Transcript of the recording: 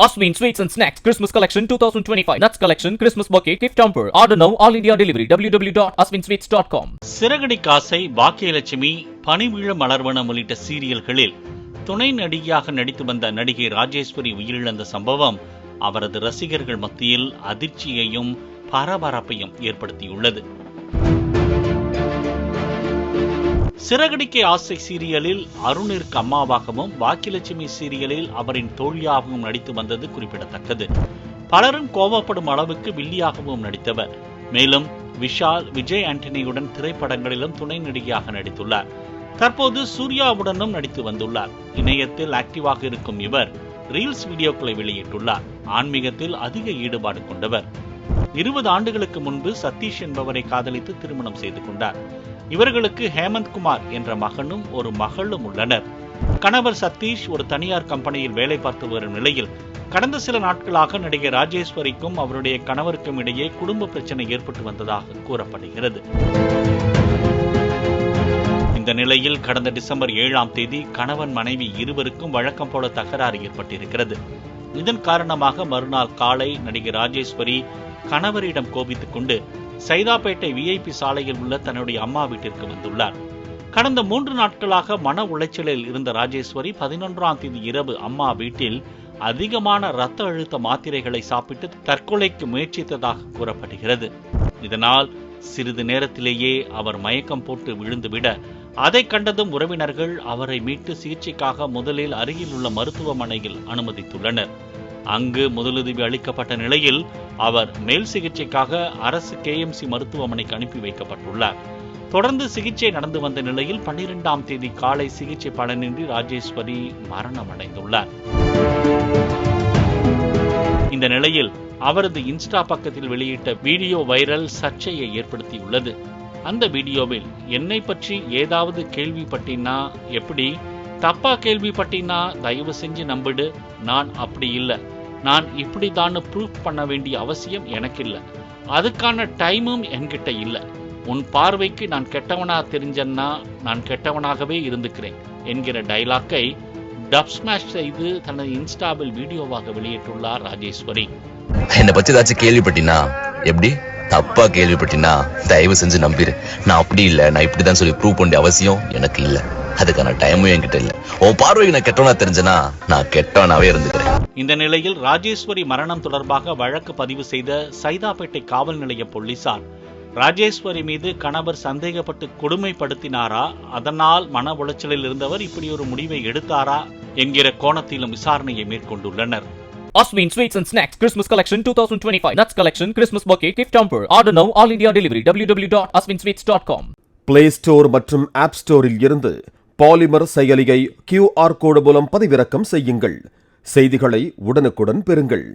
Osmin Sweets and Snacks Christmas Collection 2025 Nuts Collection Christmas Bouquet Gift Hamper. Order now, all India delivery. www.osminsweets.com. சிறகடி காசை, பாக்கியலட்சுமி, பனிவிழ மலர்வனம் உள்ளிட்ட சீரியல்களில் துணை நடிகையாக நடித்து வந்த நடிகை ராஜேஸ்வரி உயிரிழந்த சம்பவம் அவரது ரசிகர்கள் மத்தியில் அதிர்ச்சியையும் பரபரப்பையும் ஏற்படுத்தியுள்ளது. சிறகடிக்கை ஆசை சீரியலில் அருணிற்கு அம்மாவாகவும், பாக்கியலட்சுமி சீரியலில் அவரின் தோழியாகவும் நடித்து வந்தது குறிப்பிடத்தக்கது. பலரும் கோபப்படும் அளவுக்கு வில்லியாகவும் நடித்தவர். மேலும் விஷால், விஜய் ஆண்டனியுடன் திரைப்படங்களிலும் துணை நடிகையாக நடித்துள்ளார். தற்போது சூர்யாவுடனும் நடித்து வந்துள்ளார். இணையத்தில் ஆக்டிவாக இருக்கும் இவர் ரீல்ஸ் வீடியோக்களை வெளியிட்டுள்ளார். ஆன்மீகத்தில் அதிக ஈடுபாடு கொண்டவர். 20 ஆண்டுகளுக்கு முன்பு சதீஷ் என்பவரை காதலித்து திருமணம் செய்து கொண்டார். இவர்களுக்கு ஹேமந்த் குமார் என்ற மகனும் ஒரு மகளும் உள்ளனர். கணவர் சதீஷ் ஒரு தனியார் கம்பெனியில் வேலை பார்த்து வரும் நிலையில் கடந்த சில நாட்களாக நடிகை ராஜேஸ்வரிக்கும் அவருடைய கணவருக்கும் இடையே குடும்ப பிரச்சனை ஏற்பட்டு வந்ததாக கூறப்படுகிறது. இந்த நிலையில் கடந்த டிசம்பர் 7ஆம் தேதி கணவன் மனைவி இருவருக்கும் வழக்கம் போல தகராறு ஏற்பட்டிருக்கிறது. இதன் காரணமாக மறுநாள் காலை நடிகை ராஜேஸ்வரி கணவரிடம் கோபித்துக் கொண்டு சைதாப்பேட்டை VIP சாலையில் உள்ள தன்னுடைய அம்மா வீட்டிற்கு வந்துள்ளார். கடந்த 3 நாட்களாக மன உளைச்சலில் இருந்த ராஜேஸ்வரி 11ஆம் தேதி இரவு அம்மா வீட்டில் அதிகமான இரத்த அழுத்த மாத்திரைகளை சாப்பிட்டு தற்கொலைக்கு முயற்சித்ததாக கூறப்படுகிறது. இதனால் சிறிது நேரத்திலேயே அவர் மயக்கம் போட்டு விழுந்துவிட, அதை கண்டதும் உறவினர்கள் அவரை மீட்டு சிகிச்சைக்காக முதலில் அருகில் உள்ள மருத்துவமனையில் அனுமதித்துள்ளனர். அங்கு முதலுதவி அளிக்கப்பட்ட நிலையில் அவர் மேல் சிகிச்சைக்காக அரசு KMC மருத்துவமனைக்கு அனுப்பி வைக்கப்பட்டுள்ளார். தொடர்ந்து சிகிச்சை நடந்து வந்த நிலையில் 12ஆம் தேதி காலை சிகிச்சை பலனின்றி ராஜேஸ்வரி மரணமடைந்துள்ளார். இந்த நிலையில் அவரது இன்ஸ்டா பக்கத்தில் வெளியிட்ட வீடியோ வைரல் சர்ச்சையை ஏற்படுத்தியுள்ளது. அந்த வீடியோவில் என்னை பற்றி ஏதாவது கேள்விப்பட்டினா, எப்படி தப்பா கேள்விப்பட்டினா தயவு செஞ்சு நம்பிடு, நான் அப்படி இல்லை, நான் இப்படிதான் ப்ரூஃப் பண்ண வேண்டிய அவசியம் எனக்கு இல்லை, அதுக்கான டைமும் என்கிட்ட இல்லை, உன் பார்வைக்கு நான் கெட்டவனா தெரிஞ்சன்னா நான் கெட்டவனாகவே இருந்துக்கிறேன் என்கிற டைலாக்கை டப் ஸ்மாஷ் செய்து தனது இன்ஸ்டாவில் வீடியோவாக வெளியிட்டுள்ளார் ராஜேஸ்வரி. என்னை பத்தி ஏதாச்சும் கேள்விப்பட்டினா, எப்படி தப்பா கேள்விப்பட்டினா தயவு செஞ்சு நம்பிரு, நான் அப்படி இல்லை, நான் இப்படிதான் சொல்லி ப்ரூவ் பண்ண அவசியம் எனக்கு இல்லை, அதுக்கான டைமும் என்கிட்ட இல்ல, உன் பார்வைக்கு நான் கெட்டவனா தெரிஞ்சனா நான் கெட்டவனாவே இருந்துக்கிறேன். இந்த நிலையில் ராஜேஸ்வரி மரணம் தொடர்பாக வழக்கு பதிவு செய்த சைதாப்பேட்டை காவல் நிலைய போலீசார் ராஜேஸ்வரி மீது கணவர் சந்தேகப்பட்டு கொடுமைப்படுத்தினாரா, அதனால் மன உளைச்சலில் இருந்தவர் இப்படி ஒரு முடிவை எடுத்தாரா என்கிற கோணத்திலும் விசாரணையை மேற்கொண்டுள்ளனர். Osmin Sweets and Snacks Christmas Collection 2025 Nuts Collection Christmas Bouquet Gift Hamper. Order now, all India delivery. www.osminsweets.com. Play Store மற்றும் App Storeல் இருந்து பாலிமர் செயலியை QR கோடு மூலம் பதிவிறக்கம் செய்யுங்கள். செய்திகளை உடனுக்குடன் பெறுங்கள்.